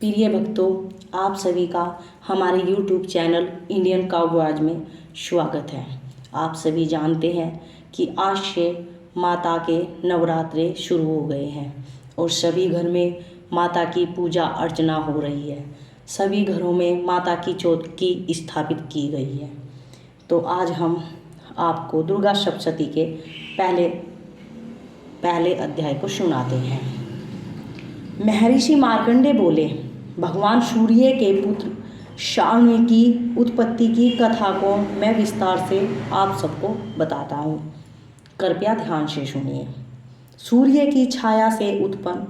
प्रिय भक्तों, आप सभी का हमारे YouTube चैनल इंडियन काउबॉयज में स्वागत है। आप सभी जानते हैं कि आज से माता के नवरात्रे शुरू हो गए हैं और सभी घर में माता की पूजा अर्चना हो रही है। सभी घरों में माता की चौकी स्थापित की गई है। तो आज हम आपको दुर्गा सप्तशती के पहले अध्याय को सुनाते हैं। महर्षि मार्कंडे बोले, भगवान सूर्य के पुत्र शार्ङ्गी की उत्पत्ति की कथा को मैं विस्तार से आप सबको बताता हूँ। कृपया ध्यान से सुनिए। सूर्य की छाया से उत्पन्न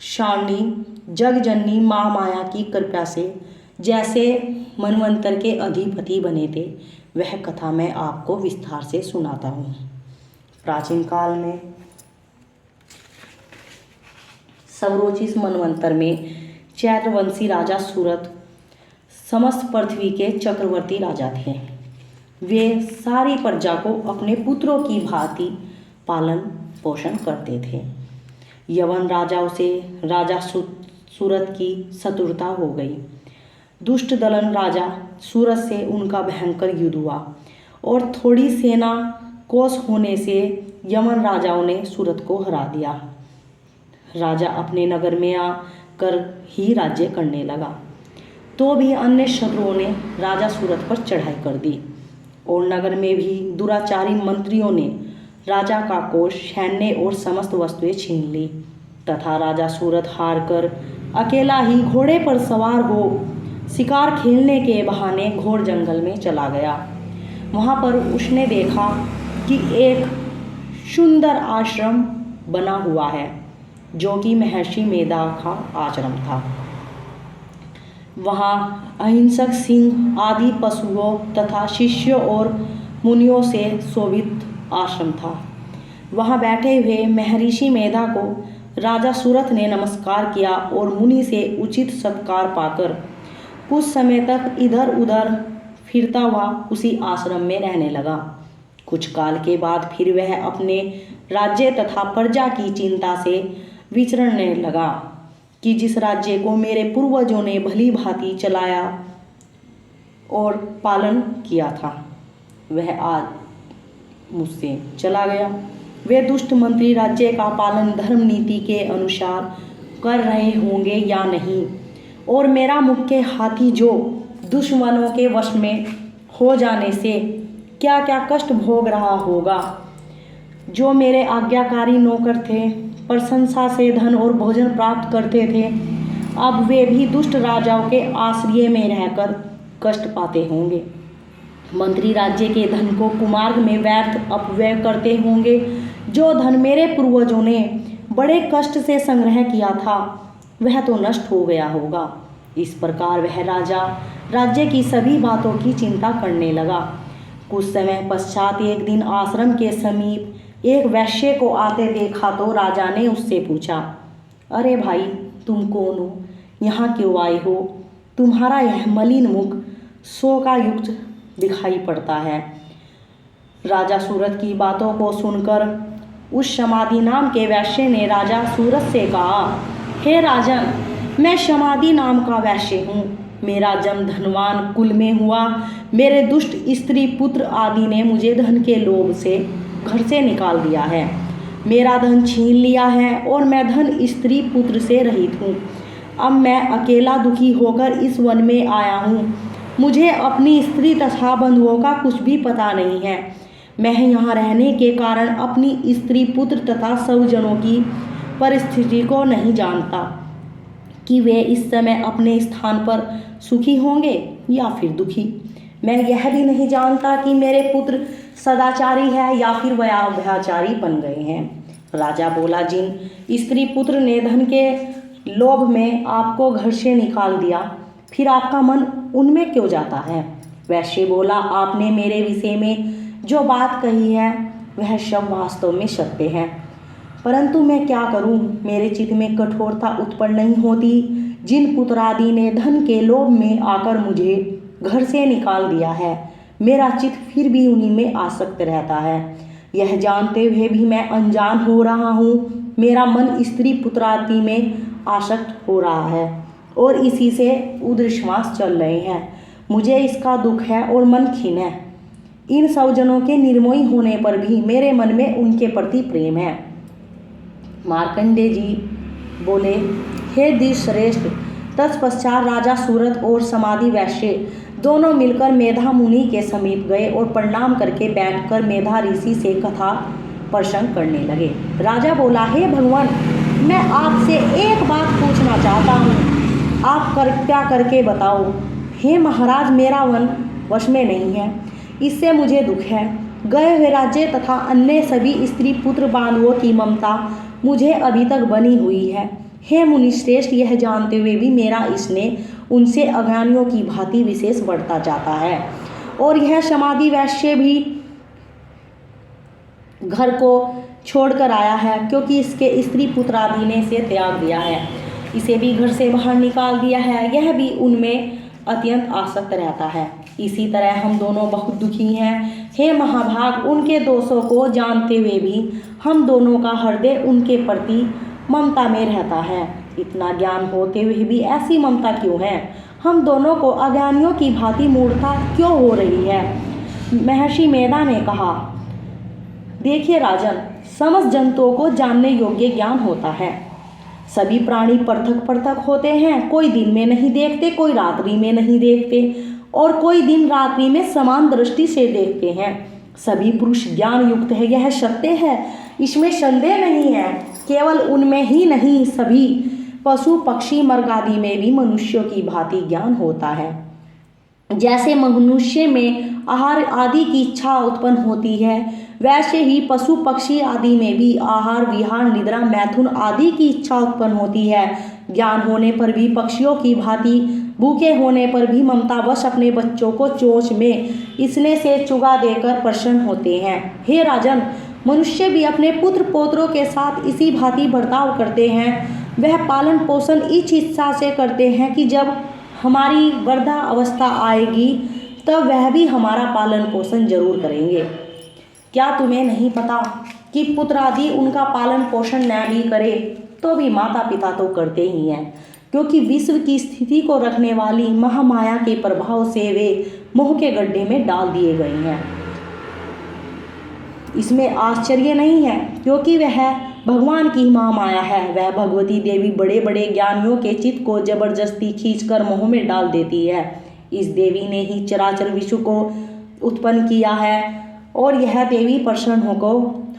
शार्ङ्गी जगजननी माँ माया की कृपा से जैसे मनवंतर के अधिपति बने थे, वह कथा मैं आपको विस्तार से सुनाता हूँ। प्राचीन काल में सवरोचिस मनवंतर में चैत्रवंशी राजा सूरत समस्त पृथ्वी के चक्रवर्ती राजा थे। वे सारी प्रजा को अपने पुत्रों की भांति पालन पोषण करते थे। यवन राजाओं से राजा सूरत की शत्रुता हो गई। दुष्ट दलन राजा सूरत से उनका भयंकर युद्ध हुआ और थोड़ी सेना कोस होने से यवन राजाओं ने सूरत को हरा दिया। राजा अपने नगर में आकर ही राज्य करने लगा, तो भी अन्य शत्रुओं ने राजा सूरत पर चढ़ाई कर दी और नगर में भी दुराचारी मंत्रियों ने राजा का कोष, सैन्य और समस्त वस्तुएं छीन ली तथा राजा सूरत हार कर अकेला ही घोड़े पर सवार हो शिकार खेलने के बहाने घोर जंगल में चला गया। वहाँ पर उसने देखा कि एक सुंदर आश्रम बना हुआ है, जो कि महर्षि मेधा का आश्रम था। वहाँ अहिंसक सिंह आदि पशुओं तथा शिष्यों और मुनियों से शोभित आश्रम था। वहाँ बैठे हुए महर्षि मेधा को राजा सूरत ने नमस्कार किया और मुनि से उचित सत्कार पाकर कुछ समय तक इधर उधर फिरता हुआ उसी आश्रम में रहने लगा। कुछ काल के बाद फिर वह अपने राज्य तथा प्रजा की चिंता से विचरने लगा कि जिस राज्य को मेरे पूर्वजों ने भली भांति चलाया और पालन किया था, वह आज मुझसे चला गया। वे दुष्ट मंत्री राज्य का पालन धर्म नीति के अनुसार कर रहे होंगे या नहीं, और मेरा मुख्य हाथी जो दुश्मनों के वश में हो जाने से क्या क्या कष्ट भोग रहा होगा। जो मेरे आज्ञाकारी नौकर थे, प्रशंसा से धन और भोजन प्राप्त करते थे, अब वे भी दुष्ट राजाओं के आश्रय में रहकर कष्ट पाते होंगे। मंत्री राज्य के धन को कुमार्ग में व्यर्थ अपव्यय करते होंगे। जो धन मेरे पूर्वजों ने बड़े कष्ट से संग्रह किया था, वह तो नष्ट हो गया होगा। इस प्रकार वह राजा राज्य की सभी बातों की चिंता करने लगा। कुछ समय पश्चात एक दिन आश्रम के समीप एक वैश्य को आते देखा तो राजा ने उससे पूछा, अरे भाई, तुम कौन हो? यहाँ क्यों आए हो? तुम्हारा यह मलिन मुख शोकायुक्त दिखाई पड़ता है। राजा सूरत की बातों को सुनकर उस समाधि नाम के वैश्य ने राजा सूरत से कहा, हे राजन, मैं समाधि नाम का वैश्य हूँ। मेरा जन्म धनवान कुल में हुआ। मेरे दुष्ट स्त्री पुत्र आदि ने मुझे धन के लोभ से घर से निकाल दिया है, मेरा धन छीन लिया है और मैं धन स्त्री पुत्र से रहित हूँ। अब मैं अकेला दुखी होकर इस वन में आया हूँ। मुझे अपनी स्त्री तथा बंधुओं का कुछ भी पता नहीं है। मैं यहाँ रहने के कारण अपनी स्त्री पुत्र तथा स्वजनों की परिस्थिति को नहीं जानता कि वे इस समय अपने स्थान पर सुखी होंगे या फिर दुखी। मैं यह भी नहीं जानता कि मेरे पुत्र सदाचारी है या फिर व्यभिचारी बन गए हैं। राजा बोला, जिन स्त्री पुत्र ने धन के लोभ में आपको घर से निकाल दिया, फिर आपका मन उनमें क्यों जाता है? वैश्य बोला, आपने मेरे विषय में जो बात कही है वह सब वास्तव में सत्य है, परंतु मैं क्या करूं? मेरे चित्त में कठोरता उत्पन्न नहीं होती। जिन पुत्रादि ने धन के लोभ में आकर मुझे घर से निकाल दिया है, मेरा चित्त फिर भी उन्हीं में आसक्त रहता है। यह जानते हुए भी मैं अनजान हो रहा हूँ। मेरा मन स्त्री पुत्रादि में आसक्त हो रहा है। और इसी से उद्रश्वास चल रहे हैं। मुझे इसका दुख है और मन खिन्न है। इन स्वजनों के निर्मोही होने पर भी मेरे मन में उनके प्रति प्रेम है। मार्कंडेय जी बोले, हे धीरश्रेष्ठ, तत्पश्चात राजा सूरत और समाधि वैश्य दोनों मिलकर मेधा मुनि के समीप गए और प्रणाम करके बैठकर मेधा ऋषि से कथा प्रसंग करने लगे। राजा बोला, हे भगवान, मैं आपसे एक बात पूछना चाहता हूँ, आप कृपया करके बताओ। हे महाराज, मेरा वन वश में नहीं है, इससे मुझे दुख है। गए हुए राज्य तथा अन्य सभी स्त्री पुत्र बांधवों की ममता मुझे अभी तक बनी हुई है। हे मुनिश्रेष्ठ, यह जानते हुए भी मेरा स्नेह उनसे अज्ञानियों की भांति विशेष बढ़ता जाता है। और यह समाधि वैश्य भी घर को छोड़कर आया है, क्योंकि इसके स्त्री पुत्र आदि ने इसे त्याग दिया है। इसे भी घर से बाहर निकाल दिया है। यह भी उनमें अत्यंत आसक्त रहता है। इसी तरह हम दोनों बहुत दुखी हैं। हे महाभाग, उनके दोषों को जानते हुए भी हम दोनों का हृदय उनके प्रति ममता में रहता है। इतना ज्ञान होते हुए भी ऐसी ममता क्यों है? हम दोनों को अज्ञानियों की भांति मूर्खता क्यों हो रही है? महर्षि मेधा ने कहा, देखिए राजन, समस्त जंतुओं को जानने योग्य ज्ञान होता है। सभी प्राणी पृथक पृथक होते हैं। कोई दिन में नहीं देखते, कोई रात्रि में नहीं देखते, और कोई दिन रात्रि में समान दृष्टि से देखते हैं। सभी पुरुष ज्ञान युक्त है, यह सत्य है, इसमें संदेह नहीं है। केवल उनमें ही नहीं, सभी पशु पक्षी मृग आदि में भी मनुष्यों की भांति ज्ञान होता है। जैसे मनुष्य में आहार आदि की इच्छा उत्पन्न होती है, वैसे ही पशु पक्षी आदि में भी आहार विहार निद्रा मैथुन आदि की इच्छा उत्पन्न होती है। ज्ञान होने पर भी पक्षियों की भांति भूखे होने पर भी ममतावश अपने बच्चों को चोंच में इसने से चुगा देकर प्रसन्न होते हैं। हे राजन, मनुष्य भी अपने पुत्र पौत्रों के साथ इसी भांति बर्ताव करते हैं। वह पालन पोषण इस इच्छा से करते हैं कि जब हमारी वृद्धा अवस्था आएगी तब वह भी हमारा पालन पोषण जरूर करेंगे। क्या तुम्हें नहीं पता कि पुत्र आदि उनका पालन पोषण न भी करे तो भी माता पिता तो करते ही हैं, क्योंकि विश्व की स्थिति को रखने वाली महामाया के प्रभाव से वे मोह के गड्ढे में डाल दिए गए हैं। इसमें आश्चर्य नहीं है, क्योंकि वह भगवान की महामाया है। वह भगवती देवी बड़े बड़े ज्ञानियों के चित्त को जबरदस्ती खींचकर मोह में डाल देती है। इस देवी ने ही चराचर विश्व को उत्पन्न किया है, और यह देवी प्रसन्न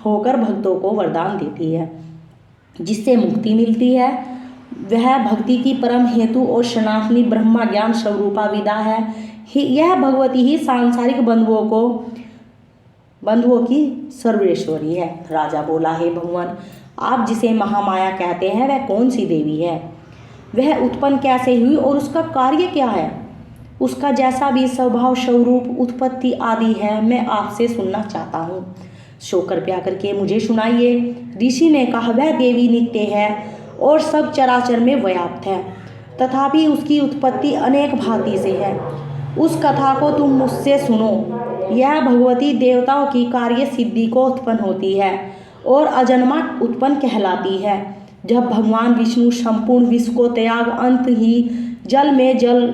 होकर भक्तों को वरदान देती है, जिससे मुक्ति मिलती है। वह भक्ति की परम हेतु और सनातनी ब्रह्मा ज्ञान स्वरूपा विदा है। यह भगवती ही सांसारिक बंधुओं की सर्वेश्वरी है। राजा बोला, हे भगवान, आप जिसे महामाया कहते हैं वह कौन सी देवी है? वह उत्पन्न कैसे हुई और उसका कार्य क्या है? उसका जैसा भी स्वभाव स्वरूप उत्पत्ति आदि है, मैं आपसे सुनना चाहता हूँ। सो कृपया करके मुझे सुनाइए। ऋषि ने कहा, वह देवी नित्य है और सब चराचर में व्याप्त है, तथापि उसकी उत्पत्ति अनेक भांति से है। उस कथा को तुम मुझसे सुनो। यह भगवती देवताओं की कार्य सिद्धि को उत्पन्न होती है और अजन्मा उत्पन्न कहलाती है। जब भगवान विष्णु संपूर्ण विश्व को त्याग अंत ही जल में जल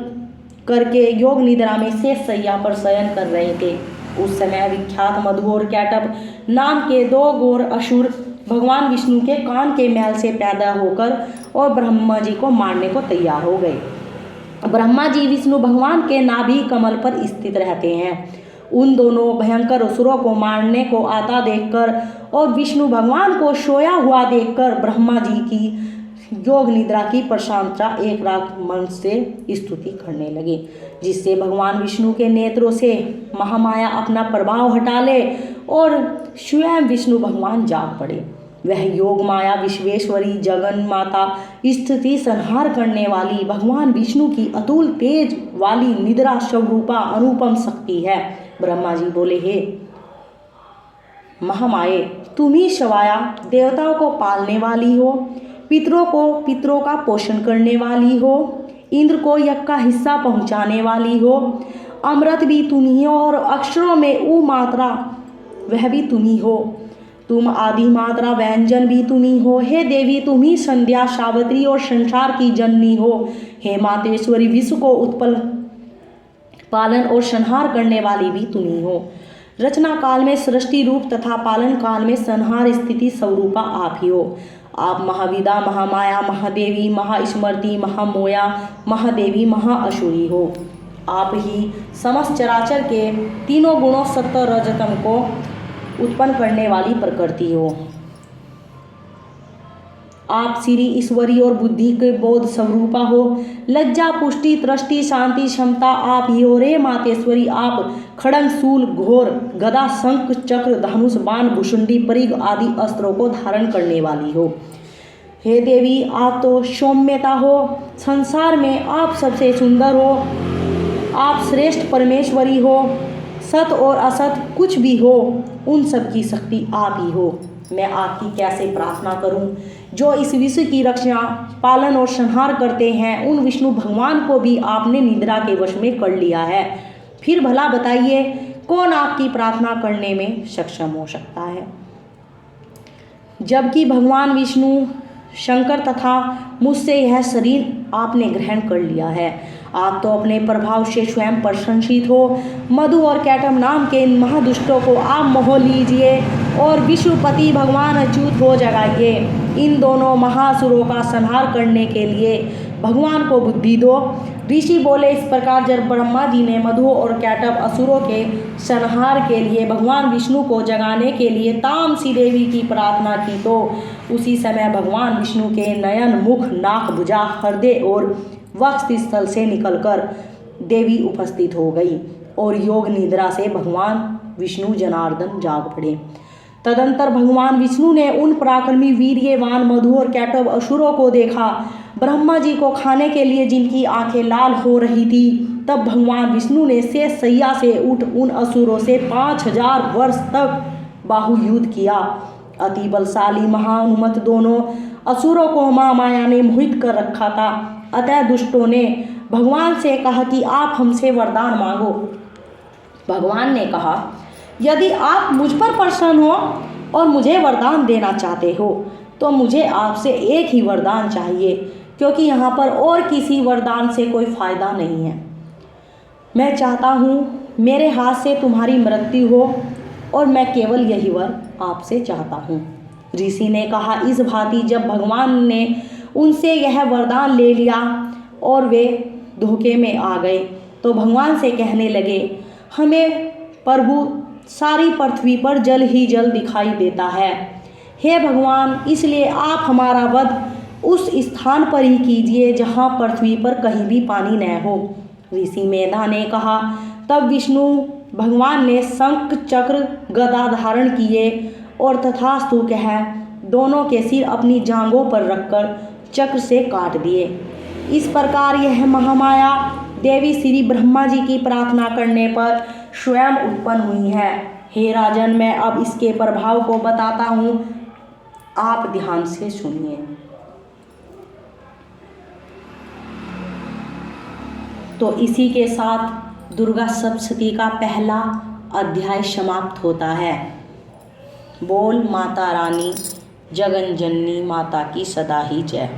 करके योग निद्रा में शेष शैया पर शयन कर रहे थे, उस समय विख्यात मधु और कैटभ नाम के दो घोर असुर भगवान विष्णु के कान के मैल से पैदा होकर और ब्रह्मा जी को मारने को तैयार हो गए। ब्रह्मा जी विष्णु भगवान के नाभि कमल पर स्थित रहते हैं। उन दोनों भयंकर असुरों को मारने को आता देखकर और विष्णु भगवान को सोया हुआ देखकर ब्रह्मा जी की योग निद्रा की प्रशांतता एक रात मन से स्तुति करने लगे, जिससे भगवान विष्णु के नेत्रों से महामाया अपना प्रभाव हटा ले और स्वयं विष्णु भगवान जाग पड़े। वह योग माया विश्वेश्वरी जगन माता स्थिति संहार करने वाली भगवान विष्णु की अतुल तेज वाली निद्रा स्वरूपा अनुपम शक्ति है। ब्रह्मा जी बोले, हे महामाये, तुम ही शिवाया देवताओं को पालने वाली हो, पितरों का पोषण करने वाली हो, इंद्र को यज्ञ का हिस्सा पहुंचाने वाली हो, अमृत भी तुम ही हो और अक्षरों में ऊ मात्रा वह भी तुम ही हो, तुम आदि मात्रा व्यंजन भी तुम ही हो। हे देवी, तुम ही संध्या सावित्री और संसार की जननी हो। हे मातेश्वरी, विश्व को उत्पन्न पालन और संहार करने वाली भी तुम ही हो। रचना काल में सृष्टि रूप तथा पालन काल में संहार स्थिति स्वरूपा आप ही हो। आप महाविदा, महामाया, महादेवी, महास्मृति, महामोया, महादेवी, महाअशुरी हो। आप ही समस्त चराचर के तीनों गुणों सत्व रजतम को उत्पन्न करने वाली प्रकृति हो। आप श्री ईश्वरी और बुद्धि के बोध स्वरूपा हो। लज्जा, पुष्टि, दृष्टि, शांति, क्षमता आप ही हो। रे मातेश्वरी, आप खड़ग, शूल, घोर, गदा, शंख, चक्र, धनुष, बाण, भुषुंडी, परिघ आदि अस्त्रों को धारण करने वाली हो। हे देवी, आप तो सौम्यता हो। संसार में आप सबसे सुंदर हो। आप श्रेष्ठ परमेश्वरी हो। सत और असत कुछ भी हो, उन सब की शक्ति आप ही हो। मैं आपकी कैसे प्रार्थना करूं? जो इस विश्व की रक्षा, पालन और संहार करते हैं, उन विष्णु भगवान को भी आपने निद्रा के वश में कर लिया है। फिर भला बताइए, कौन आपकी प्रार्थना करने में सक्षम हो सकता है? जबकि भगवान विष्णु, शंकर तथा मुझसे यह शरीर आपने ग्रहण कर लिया है। आप तो अपने प्रभाव से स्वयं प्रशंसित हो। मधु और कैटम नाम के इन महादुष्टों को आप मोह लीजिए और विश्वपति भगवान अच्युत हो जगाइए। इन दोनों महासुरों का संहार करने के लिए भगवान को बुद्धि दो। ऋषि बोले। इस प्रकार जब ब्रह्मा जी ने मधु और कैटभ असुरों के संहार के लिए भगवान विष्णु को जगाने के लिए तामसी देवी की प्रार्थना की, तो उसी समय भगवान विष्णु के नयन, मुख, नाक, भुजा, हृदय और वक्ष स्थल से निकलकर देवी उपस्थित हो गई और योग निद्रा से भगवान विष्णु जनार्दन जाग पड़े। तदंतर भगवान विष्णु ने उन पराक्रमी, वीर्यवान मधु और कैटभ असुरों को देखा। ब्रह्मा जी को खाने के लिए जिनकी आंखें लाल हो रही थी, तब भगवान विष्णु ने शेष शैया से उठ उन असुरों से 5000 वर्ष तक बाहुयुद्ध किया। अति बलशाली महानुमत दोनों असुरों को माँ माया ने मोहित कर रखा था। अतः दुष्टों ने भगवान से कहा कि आप हमसे वरदान मांगो। भगवान ने कहा, यदि आप मुझ पर प्रसन्न हो और मुझे वरदान देना चाहते हो, तो मुझे आपसे एक ही वरदान चाहिए, क्योंकि यहाँ पर और किसी वरदान से कोई फायदा नहीं है। मैं चाहता हूँ मेरे हाथ से तुम्हारी मृत्यु हो, और मैं केवल यही वर आपसे चाहता हूँ। ऋषि ने कहा। इस भांति जब भगवान ने उनसे यह वरदान ले लिया और वे धोखे में आ गए, तो भगवान से कहने लगे, हमें प्रभु सारी पृथ्वी पर जल ही जल दिखाई देता है। हे भगवान, इसलिए आप हमारा वध उस स्थान पर ही कीजिए जहाँ पृथ्वी पर कहीं भी पानी न हो। ऋषि मेधा ने कहा। तब विष्णु भगवान ने शंख, चक्र, गदा धारण किए और तथास्तु कह दोनों के सिर अपनी जांघों पर रखकर चक्र से काट दिए। इस प्रकार यह महामाया देवी श्री ब्रह्मा जी की प्रार्थना करने पर स्वयं उत्पन्न हुई है। हे राजन, मैं अब इसके प्रभाव को बताता हूँ, आप ध्यान से सुनिए। तो इसी के साथ दुर्गा सप्तशती का पहला अध्याय समाप्त होता है। बोल माता रानी जगन जननी माता की सदा ही जय।